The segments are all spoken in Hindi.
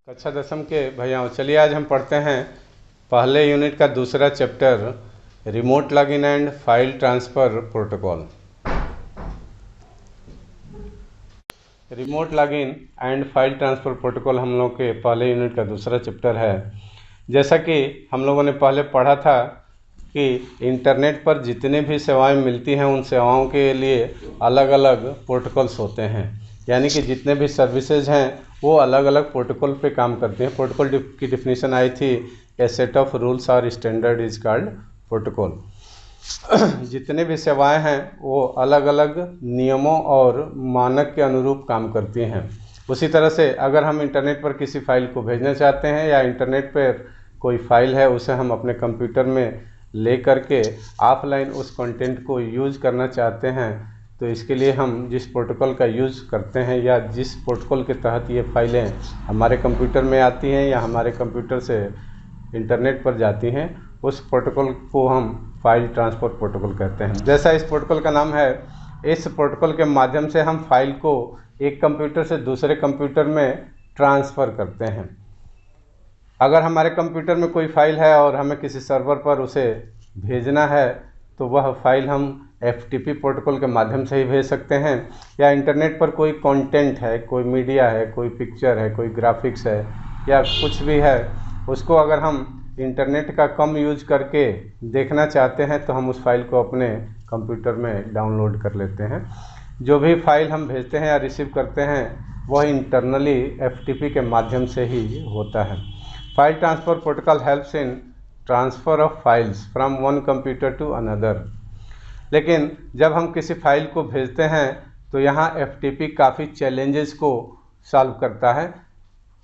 कक्षा दसम के भैया चलिए आज हम पढ़ते हैं पहले यूनिट का दूसरा chapter remote login and file transfer protocol. Remote login and file transfer protocol हम लोग के पहले यूनिट का दूसरा चैप्टर है। जैसा कि हम लोगों ने पहले पढ़ा था कि इंटरनेट पर जितनी भी सेवाएं मिलती हैं उन सेवाओं के लिए अलग अलग प्रोटोकॉल्स होते हैं, यानी कि जितने भी सर्विसेज हैं वो अलग अलग प्रोटोकॉल पे काम करते हैं। प्रोटोकॉल की डिफिनीशन आई थी ए सेट ऑफ रूल्स और स्टैंडर्ड इज कॉल्ड प्रोटोकॉल। जितने भी सेवाएं हैं वो अलग अलग नियमों और मानक के अनुरूप काम करती हैं। उसी तरह से अगर हम इंटरनेट पर किसी फाइल को भेजना चाहते हैं या इंटरनेट पर कोई फाइल है उसे हम अपने कंप्यूटर में ले करके ऑफलाइन उस कंटेंट को यूज करना चाहते हैं, तो इसके लिए हम जिस प्रोटोकॉल का यूज़ करते हैं या जिस प्रोटोकॉल के तहत ये फाइलें हमारे कंप्यूटर में आती हैं या हमारे कंप्यूटर से इंटरनेट पर जाती हैं, उस प्रोटोकॉल को हम फाइल ट्रांसफ़र प्रोटोकॉल कहते हैं। जैसा इस प्रोटोकॉल का नाम है, इस प्रोटोकॉल के माध्यम से हम फाइल को एक कंप्यूटर से दूसरे कंप्यूटर में ट्रांसफ़र करते हैं। अगर हमारे कंप्यूटर में कोई फाइल है और हमें किसी सर्वर पर उसे भेजना है तो वह फाइल हम FTP प्रोटोकॉल के माध्यम से ही भेज सकते हैं, या इंटरनेट पर कोई कंटेंट है, कोई मीडिया है, कोई पिक्चर है, कोई ग्राफिक्स है या कुछ भी है, उसको अगर हम इंटरनेट का कम यूज करके देखना चाहते हैं तो हम उस फाइल को अपने कंप्यूटर में डाउनलोड कर लेते हैं। जो भी फाइल हम भेजते हैं या रिसीव करते हैं वह इंटरनली FTP के माध्यम से ही होता है। File transfer protocol helps in transfer of files from one computer to another. लेकिन जब हम किसी फाइल को भेजते हैं तो यहाँ FTP काफ़ी चैलेंजेस को सॉल्व करता है।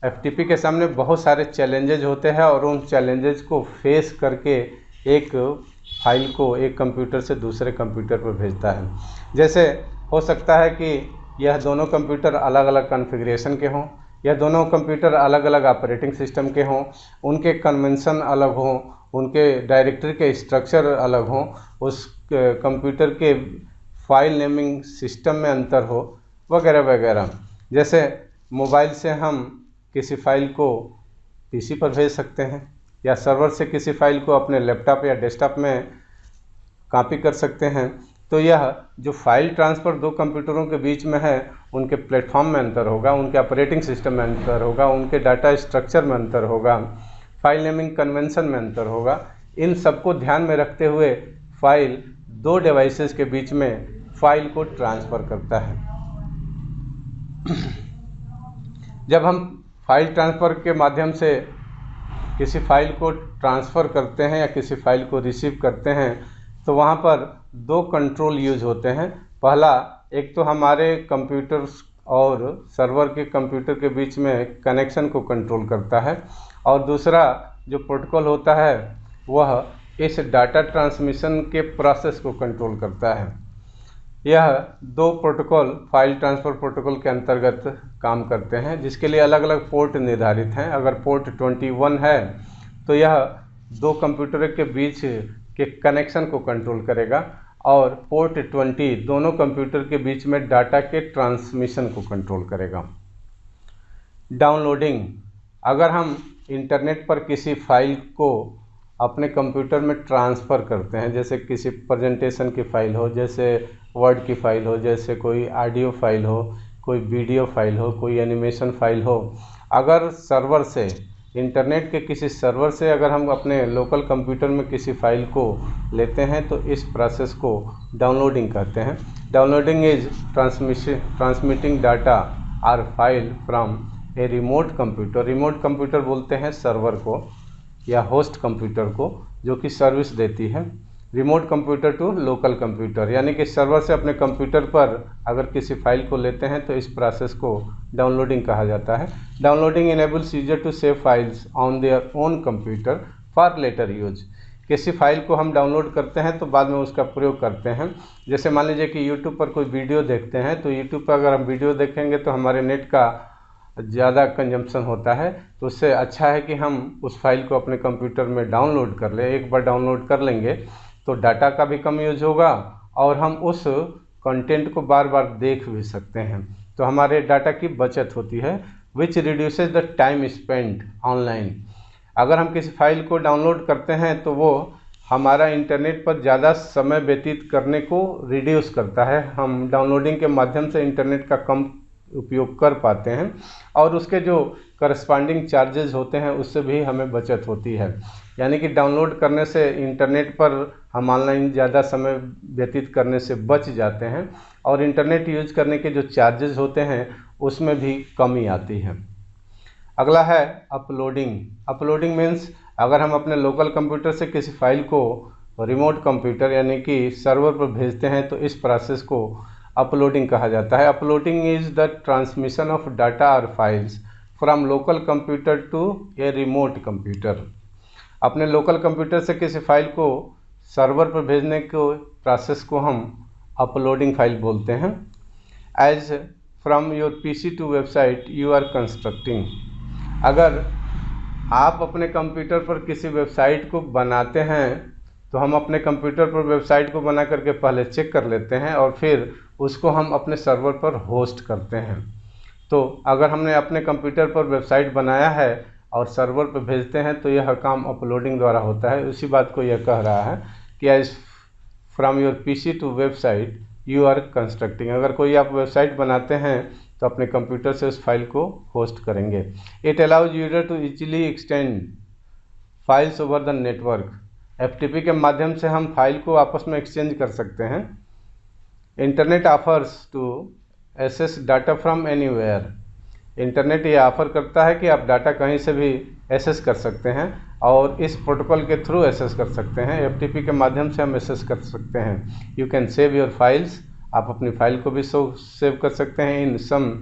FTP के सामने बहुत सारे चैलेंजेस होते हैं और उन चैलेंजेस को फेस करके एक फाइल को एक कंप्यूटर से दूसरे कंप्यूटर पर भेजता है। जैसे हो सकता है कि यह दोनों कंप्यूटर अलग अलग कॉन्फ़िगरेशन के हों, यह दोनों कंप्यूटर अलग अलग ऑपरेटिंग सिस्टम के हों, उनके कन्वेंशन अलग हों, उनके डायरेक्टरी के स्ट्रक्चर अलग हों, उस कंप्यूटर के फाइल नेमिंग सिस्टम में अंतर हो, वगैरह वगैरह। जैसे मोबाइल से हम किसी फाइल को PC पर भेज सकते हैं या सर्वर से किसी फाइल को अपने लैपटॉप या डेस्कटॉप में कॉपी कर सकते हैं। तो यह जो फाइल ट्रांसफ़र दो कंप्यूटरों के बीच में है उनके प्लेटफॉर्म में अंतर होगा, उनके ऑपरेटिंग सिस्टम में अंतर होगा, उनके डाटा स्ट्रक्चर में अंतर होगा, फाइल नेमिंग कन्वेंशन में अंतर होगा। इन सबको ध्यान में रखते हुए फाइल दो डिवाइसेस के बीच में फाइल को ट्रांसफ़र करता है। जब हम फाइल ट्रांसफ़र के माध्यम से किसी फाइल को ट्रांसफ़र करते हैं या किसी फाइल को रिसीव करते हैं तो वहाँ पर दो कंट्रोल यूज होते हैं। पहला, एक तो हमारे कंप्यूटर्स और सर्वर के कंप्यूटर के बीच में कनेक्शन को कंट्रोल करता है, और दूसरा जो प्रोटोकॉल होता है वह इस डाटा ट्रांसमिशन के प्रोसेस को कंट्रोल करता है। यह दो प्रोटोकॉल फाइल ट्रांसफ़र प्रोटोकॉल के अंतर्गत काम करते हैं, जिसके लिए अलग अलग पोर्ट निर्धारित हैं। अगर पोर्ट 21 है तो यह दो कंप्यूटर के बीच के कनेक्शन को कंट्रोल करेगा, और पोर्ट 20 दोनों कंप्यूटर के बीच में डाटा के ट्रांसमिशन को कंट्रोल करेगा। डाउनलोडिंग, अगर हम इंटरनेट पर किसी फाइल को अपने कंप्यूटर में ट्रांसफ़र करते हैं, जैसे किसी प्रेजेंटेशन की फ़ाइल हो, जैसे वर्ड की फ़ाइल हो, जैसे कोई ऑडियो फाइल हो, कोई वीडियो फाइल हो, कोई एनिमेशन फाइल हो, अगर सर्वर से इंटरनेट के किसी सर्वर से अगर हम अपने लोकल कंप्यूटर में किसी फाइल को लेते हैं तो इस प्रोसेस को डाउनलोडिंग कहते हैं। डाउनलोडिंग इज ट्रांसमिटिंग डाटा और file from A remote computer. Remote computer बोलते हैं सर्वर को या होस्ट कंप्यूटर को जो कि सर्विस देती है, remote computer to local computer, यानी कि सर्वर से अपने कंप्यूटर पर अगर किसी फाइल को लेते हैं तो इस प्रोसेस को डाउनलोडिंग कहा जाता है। Downloading enables user to save files on their own computer for later use. किसी फाइल को हम डाउनलोड करते हैं तो बाद में उसका प्रयोग करते हैं। जैसे मान लीजिए कि यूट्यूब पर कोई वीडियो देखते हैं, तो यूट्यूब पर अगर हम वीडियो देखेंगे तो हमारे नेट का ज़्यादा कंजम्पशन होता है, तो उससे अच्छा है कि हम उस फाइल को अपने कंप्यूटर में डाउनलोड कर लें। एक बार डाउनलोड कर लेंगे तो डाटा का भी कम यूज होगा और हम उस कंटेंट को बार बार देख भी सकते हैं, तो हमारे डाटा की बचत होती है। Which reduces the time spent online. अगर हम किसी फाइल को डाउनलोड करते हैं तो वो हमारा इंटरनेट पर ज़्यादा समय व्यतीत करने को रिड्यूस करता है। हम डाउनलोडिंग के माध्यम से इंटरनेट का कम उपयोग कर पाते हैं और उसके जो करस्पॉन्डिंग चार्जेस होते हैं उससे भी हमें बचत होती है। यानी कि डाउनलोड करने से इंटरनेट पर हम ऑनलाइन ज़्यादा समय व्यतीत करने से बच जाते हैं और इंटरनेट यूज करने के जो चार्जेस होते हैं उसमें भी कमी आती है। अगला है अपलोडिंग। अपलोडिंग मीन्स अगर हम अपने लोकल कंप्यूटर से किसी फाइल को रिमोट कंप्यूटर यानी कि सर्वर पर भेजते हैं तो इस प्रोसेस को अपलोडिंग कहा जाता है। Uploading is the transmission of data और files from local computer to a remote computer. अपने लोकल कंप्यूटर से किसी फाइल को सर्वर पर भेजने को प्रोसेस को हम अपलोडिंग फाइल बोलते हैं। As from your PC to website you are constructing. अगर आप अपने कंप्यूटर पर किसी वेबसाइट को बनाते हैं तो हम अपने कंप्यूटर पर वेबसाइट को बना करके पहले चेक कर लेते हैं और फिर उसको हम अपने सर्वर पर होस्ट करते हैं। तो अगर हमने अपने कंप्यूटर पर वेबसाइट बनाया है और सर्वर पर भेजते हैं तो यह काम अपलोडिंग द्वारा होता है। उसी बात को यह कह रहा है कि as from your PC to website you are constructing. अगर कोई आप वेबसाइट बनाते हैं तो अपने कंप्यूटर से उस फाइल को होस्ट करेंगे। It allows user to easily extend files over the network. FTP के माध्यम से हम फाइल को आपस में एक्सचेंज कर सकते हैं। Internet offers to access data from anywhere. Internet ये ऑफर करता है कि आप डाटा कहीं से भी एक्सेस कर सकते हैं और इस प्रोटोकॉल के थ्रू एक्सेस कर सकते हैं। FTP के माध्यम से हम एक्सेस कर सकते हैं। You can save your files. आप अपनी फाइल को भी सेव कर सकते हैं in some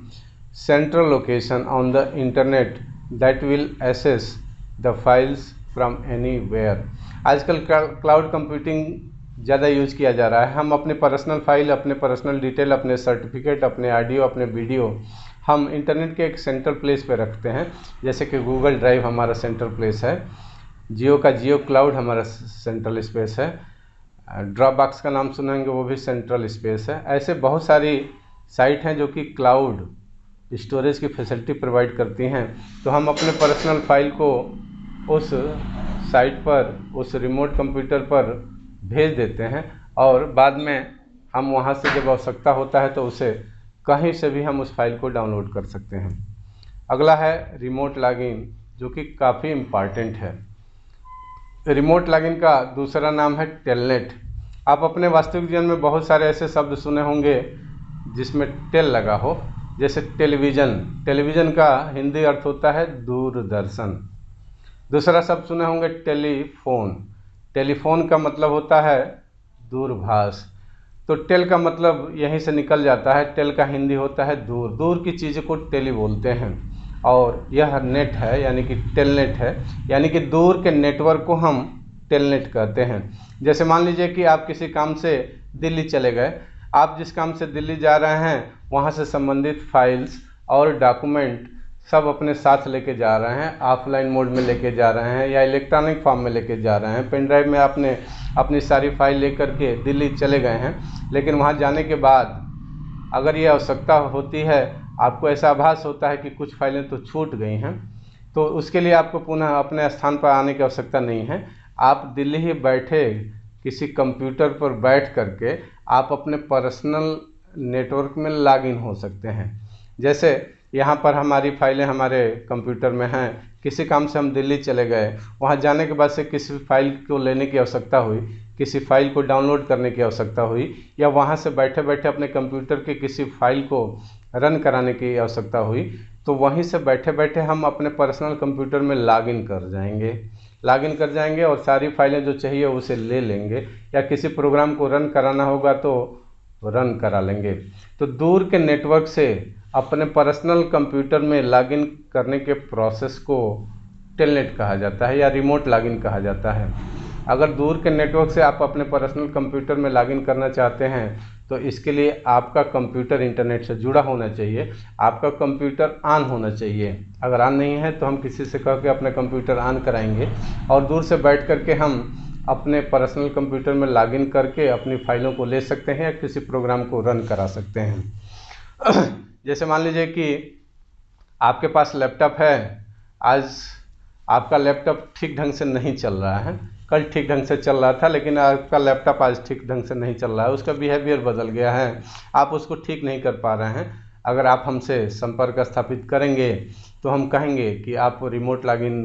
central location on the internet that will access the files from anywhere. आजकल क्लाउड कंप्यूटिंग ज़्यादा यूज किया जा रहा है। हम अपने पर्सनल फाइल, अपने पर्सनल डिटेल, अपने सर्टिफिकेट, अपने ऑडियो, अपने वीडियो हम इंटरनेट के एक सेंट्रल प्लेस पे रखते हैं। जैसे कि गूगल ड्राइव हमारा सेंट्रल प्लेस है, जियो का जियो क्लाउड हमारा सेंट्रल स्पेस है, ड्रॉपबॉक्स का नाम सुनेंगे वो भी सेंट्रल स्पेस है। ऐसे बहुत सारी साइट हैं जो कि क्लाउड स्टोरेज की फैसिलिटी प्रोवाइड करती हैं। तो हम अपने पर्सनल फाइल को उस साइट पर, उस रिमोट कंप्यूटर पर भेज देते हैं और बाद में हम वहां से जब आवश्यकता होता है तो उसे कहीं से भी हम उस फाइल को डाउनलोड कर सकते हैं। अगला है रिमोट लॉगिन, जो कि काफ़ी इम्पॉर्टेंट है। रिमोट लॉगिन का दूसरा नाम है टेलनेट। आप अपने वास्तविक जीवन में बहुत सारे ऐसे शब्द सुने होंगे जिसमें टेल लगा हो, जैसे टेलीविज़न। टेलीविज़न का हिंदी अर्थ होता है दूरदर्शन। दूसरा शब्द सुने होंगे टेलीफोन। टेलीफोन का मतलब होता है दूरभाष। तो टेल का मतलब यहीं से निकल जाता है। टेल का हिंदी होता है दूर। दूर की चीज़ को टेली बोलते हैं और यह नेट है यानी कि टेलनेट है, यानी कि दूर के नेटवर्क को हम टेलनेट कहते हैं। जैसे मान लीजिए कि आप किसी काम से दिल्ली चले गए। आप जिस काम से दिल्ली जा रहे हैं वहाँ से संबंधित फाइल्स और डॉक्यूमेंट सब अपने साथ लेके जा रहे हैं। ऑफलाइन मोड में लेके जा रहे हैं या इलेक्ट्रॉनिक फॉर्म में लेके जा रहे हैं। पेन ड्राइव में आपने अपनी सारी फाइल लेकर के दिल्ली चले गए हैं, लेकिन वहाँ जाने के बाद अगर ये आवश्यकता होती है, आपको ऐसा आभास होता है कि कुछ फाइलें तो छूट गई हैं, तो उसके लिए आपको पुनः अपने स्थान पर आने की आवश्यकता नहीं है। आप दिल्ली ही बैठे किसी कंप्यूटर पर बैठ करके आप अपने पर्सनल नेटवर्क में लॉगिन हो सकते हैं। जैसे यहाँ पर हमारी फाइलें हमारे कंप्यूटर में हैं। किसी काम से हम दिल्ली चले गए, वहाँ जाने के बाद से किसी फाइल को लेने की आवश्यकता हुई, किसी फाइल को डाउनलोड करने की आवश्यकता हुई, या वहाँ से बैठे बैठे अपने कंप्यूटर के किसी फाइल को रन कराने की आवश्यकता हुई, तो वहीं से बैठे बैठे हम अपने पर्सनल कंप्यूटर में लॉगिन कर जाएंगे और सारी फाइलें जो चाहिए उसे ले लेंगे, या किसी प्रोग्राम को रन कराना होगा तो रन करा लेंगे। तो दूर के नेटवर्क से अपने पर्सनल कंप्यूटर में लॉगिन करने के प्रोसेस को टेलनेट कहा जाता है या रिमोट लॉगिन कहा जाता है। अगर दूर के नेटवर्क से आप अपने पर्सनल कंप्यूटर में लॉगिन करना चाहते हैं तो इसके लिए आपका कंप्यूटर इंटरनेट से जुड़ा होना चाहिए, आपका कंप्यूटर ऑन होना चाहिए। अगर ऑन नहीं है तो हम किसी से कह के अपने कंप्यूटर ऑन कराएंगे और दूर से बैठ करके हम अपने पर्सनल कंप्यूटर में लॉगिन करके अपनी फाइलों को ले सकते हैं या किसी प्रोग्राम को रन करा सकते हैं। जैसे मान लीजिए कि आपके पास लैपटॉप है, आज आपका लैपटॉप ठीक ढंग से नहीं चल रहा है, कल ठीक ढंग से चल रहा था, लेकिन आपका लैपटॉप आज ठीक ढंग से नहीं चल रहा है, उसका बिहेवियर बदल गया है, आप उसको ठीक नहीं कर पा रहे हैं। अगर आप हमसे संपर्क स्थापित करेंगे तो हम कहेंगे कि आप रिमोट लॉगिन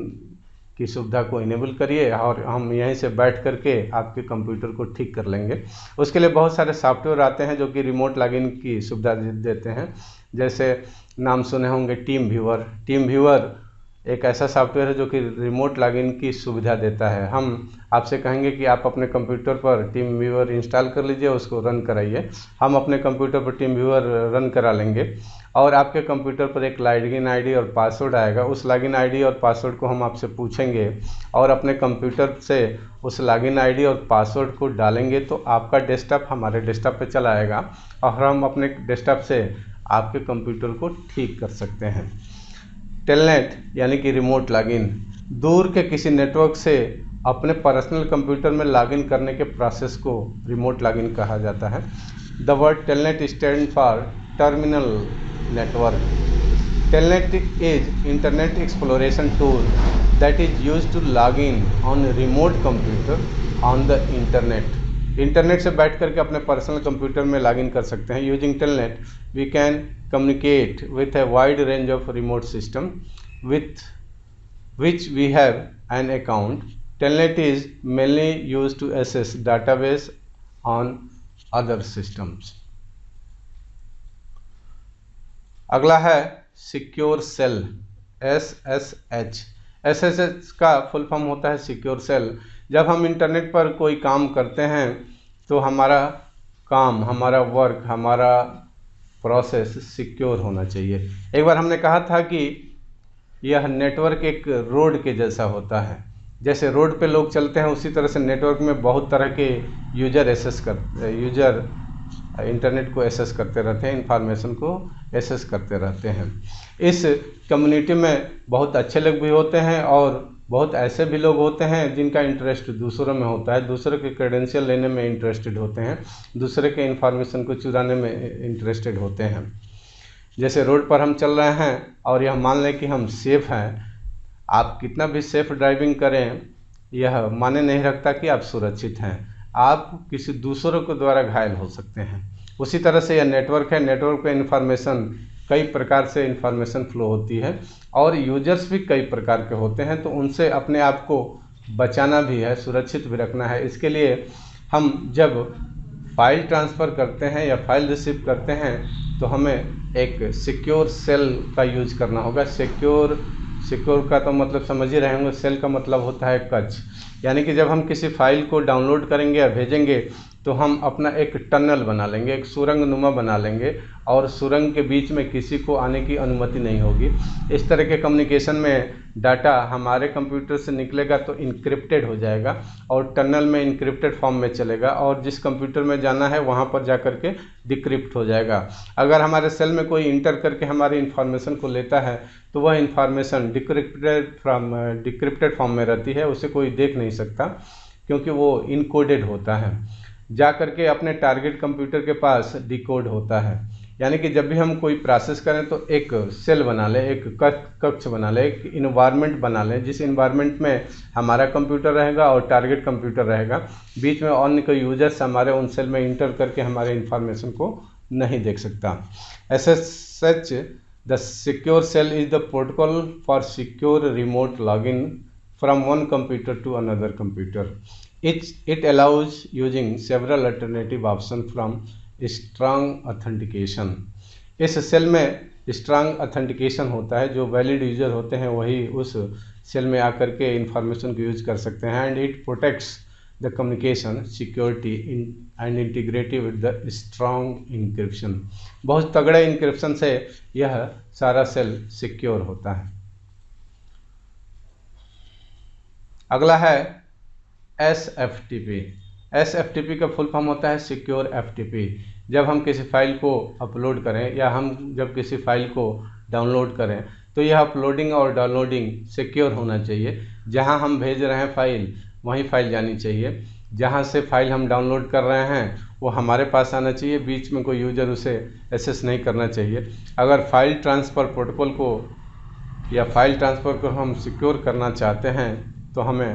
की सुविधा को इनेबल करिए और हम यहीं से बैठ करके आपके कंप्यूटर को ठीक कर लेंगे। उसके लिए बहुत सारे सॉफ्टवेयर आते हैं जो कि रिमोट लॉगिन की सुविधा देते हैं। जैसे नाम सुने होंगे टीम व्यूअर। टीम व्यूअर एक ऐसा सॉफ्टवेयर है जो कि रिमोट लॉगिन की सुविधा देता है। हम आपसे कहेंगे कि आप अपने कंप्यूटर पर टीम व्यूअर इंस्टॉल कर लीजिए, उसको रन कराइए। हम अपने कंप्यूटर पर टीम व्यूअर रन करा लेंगे और आपके कंप्यूटर पर एक लॉगिन आईडी और पासवर्ड आएगा। उस लॉगिन आईडी और पासवर्ड को हम आपसे पूछेंगे और अपने कंप्यूटर से उस लॉगिन आईडी और पासवर्ड को डालेंगे तो आपका डेस्कटॉप हमारे डेस्कटॉप पर चला आएगा और हम अपने डेस्कटॉप से आपके कंप्यूटर को ठीक कर सकते हैं। टेलनेट यानी कि रिमोट लॉगिन, दूर के किसी नेटवर्क से अपने पर्सनल कंप्यूटर में लॉगिन करने के प्रोसेस को रिमोट लॉगिन कहा जाता है। The word telnet stand for terminal network. Telnet is internet exploration tool that is used to log in on remote computer on the internet. Internet से बैठ करके अपने पर्सनल कंप्यूटर में लॉगिन कर सकते हैं। Using telnet we can communicate with a wide range of remote system with which we have an account. Telnet is mainly used to access database on other systems. अगला है सिक्योर सेल, SSH। SSH का फुल फॉर्म होता है सिक्योर सेल। जब हम इंटरनेट पर कोई काम करते हैं तो हमारा काम, हमारा वर्क, हमारा प्रोसेस सिक्योर होना चाहिए। एक बार हमने कहा था कि यह नेटवर्क एक रोड के जैसा होता है। जैसे रोड पे लोग चलते हैं उसी तरह से नेटवर्क में बहुत तरह के यूजर इंटरनेट को एक्सेस करते रहते हैं, इंफॉर्मेशन को एक्सेस करते रहते हैं। इस कम्युनिटी में बहुत अच्छे लोग भी होते हैं और बहुत ऐसे भी लोग होते हैं जिनका इंटरेस्ट दूसरों में होता है, दूसरे के क्रेडेंशियल लेने में इंटरेस्टेड होते हैं, दूसरे के इंफॉर्मेशन को चुराने में इंटरेस्टेड होते हैं। जैसे रोड पर हम चल रहे हैं और यह मान लें कि हम सेफ़ हैं, आप कितना भी सेफ़ ड्राइविंग करें यह माने नहीं रखता कि आप सुरक्षित हैं, आप किसी दूसरों के द्वारा घायल हो सकते हैं। उसी तरह से यह नेटवर्क है, नेटवर्क पे इंफॉर्मेशन कई प्रकार से इंफॉर्मेशन फ्लो होती है और यूजर्स भी कई प्रकार के होते हैं, तो उनसे अपने आप को बचाना भी है, सुरक्षित भी रखना है। इसके लिए हम जब फाइल ट्रांसफ़र करते हैं या फाइल रिसीव करते हैं तो हमें एक सिक्योर सेल का यूज करना होगा। सिक्योर का तो मतलब समझ ही रहे होंगे, सेल का मतलब होता है कक्ष। यानी कि जब हम किसी फाइल को डाउनलोड करेंगे या भेजेंगे तो हम अपना एक टनल बना लेंगे, एक सुरंग नुमा बना लेंगे और सुरंग के बीच में किसी को आने की अनुमति नहीं होगी। इस तरह के कम्युनिकेशन में डाटा हमारे कंप्यूटर से निकलेगा तो इनक्रिप्टेड हो जाएगा और टनल में इनक्रिप्टेड फॉर्म में चलेगा और जिस कंप्यूटर में जाना है वहाँ पर जा कर के डिक्रिप्ट हो जाएगा। अगर हमारे सेल में कोई इंटर करके हमारी इन्फॉर्मेशन को लेता है तो वह इन्फॉर्मेशन डिक्रिप्टेड फॉर्म में रहती है, उसे कोई देख नहीं सकता क्योंकि वो इनकोडेड होता है। जा करके अपने टारगेट कंप्यूटर के पास डिकोड होता है। यानी कि जब भी हम कोई प्रोसेस करें तो एक सेल बना लें, एक कक्ष बना लें, एक इन्वायरमेंट बना लें जिस इन्वायरमेंट में हमारा कंप्यूटर रहेगा और टारगेट कंप्यूटर रहेगा। बीच में अन्य कोई यूजर्स हमारे उन सेल में इंटर करके हमारे इन्फॉर्मेशन को नहीं देख सकता। SSH the secure shell is the protocol for secure remote login from one computer to another computer. It allows using several alternative options from strong authentication। इस सेल में स्ट्रांग ऑथेंटिकेशन होता है, जो वैलिड यूजर होते हैं वही उस सेल में आकर के इंफॉर्मेशन को यूज कर सकते हैं। And it protects the communication security and integrity with the strong encryption. बहुत तगड़े इंक्रिप्शन से यह सारा सेल सिक्योर होता है। अगला है SFTP का फुल फॉर्म होता है सिक्योर FTP। जब हम किसी फाइल को अपलोड करें या हम जब किसी फाइल को डाउनलोड करें तो यह अपलोडिंग और डाउनलोडिंग सिक्योर होना चाहिए। जहां हम भेज रहे हैं फाइल वहीं फाइल जानी चाहिए, जहां से फाइल हम डाउनलोड कर रहे हैं वो हमारे पास आना चाहिए, बीच में कोई यूजर उसे एक्सेस नहीं करना चाहिए। अगर फाइल ट्रांसफ़र प्रोटोकॉल को या फाइल ट्रांसफ़र को हम सिक्योर करना चाहते हैं तो हमें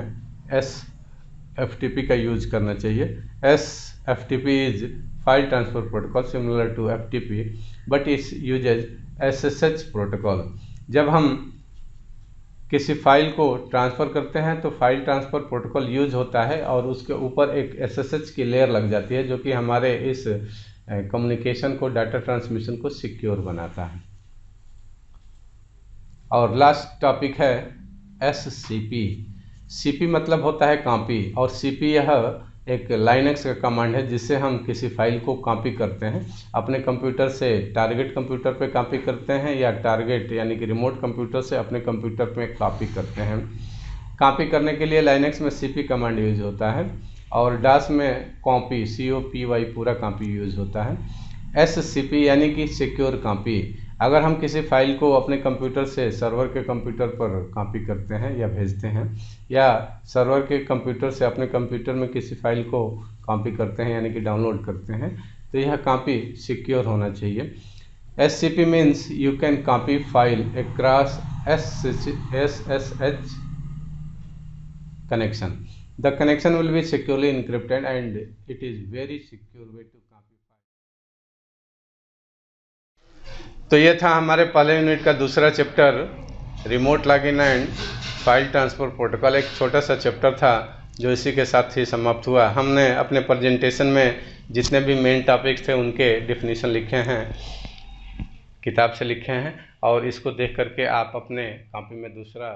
SFTP का यूज करना चाहिए। SFTP is file transfer protocol similar to FTP but it's uses SSH protocol. जब हम किसी फाइल को ट्रांसफ़र करते हैं तो फाइल ट्रांसफ़र प्रोटोकॉल यूज होता है और उसके ऊपर एक SSH की लेयर लग जाती है जो कि हमारे इस कम्युनिकेशन को, डाटा ट्रांसमिशन को सिक्योर बनाता है। और लास्ट टॉपिक है SCP। CP मतलब होता है कॉपी और CP यह एक लाइनक्स का कमांड है जिससे हम किसी फाइल को कॉपी करते हैं, अपने कंप्यूटर से टारगेट कंप्यूटर पे कॉपी करते हैं या टारगेट यानी कि रिमोट कंप्यूटर से अपने कंप्यूटर पे कॉपी करते हैं। कॉपी करने के लिए लाइनक्स में CP कमांड यूज होता है और डास में कॉपी COPY पूरा कॉपी यूज होता है। SCP यानी कि सिक्योर कॉपी। अगर हम किसी फाइल को अपने कंप्यूटर से सर्वर के कंप्यूटर पर कॉपी करते हैं या भेजते हैं या सर्वर के कंप्यूटर से अपने कंप्यूटर में किसी फाइल को कॉपी करते हैं यानी कि डाउनलोड करते हैं तो यह कॉपी सिक्योर होना चाहिए। SCP means you can copy file across SSH connection. The connection will be securely encrypted and it is very secure way to copy file. तो ये था हमारे पहले यूनिट का दूसरा chapter, remote login and file transfer protocol. एक छोटा सा चैप्टर था जो इसी के साथ ही समाप्त हुआ। हमने अपने प्रेजेंटेशन में जितने भी मेन टॉपिक्स थे उनके डेफिनेशन लिखे हैं, किताब से लिखे हैं और इसको देख करके आप अपने कॉपी में दूसरा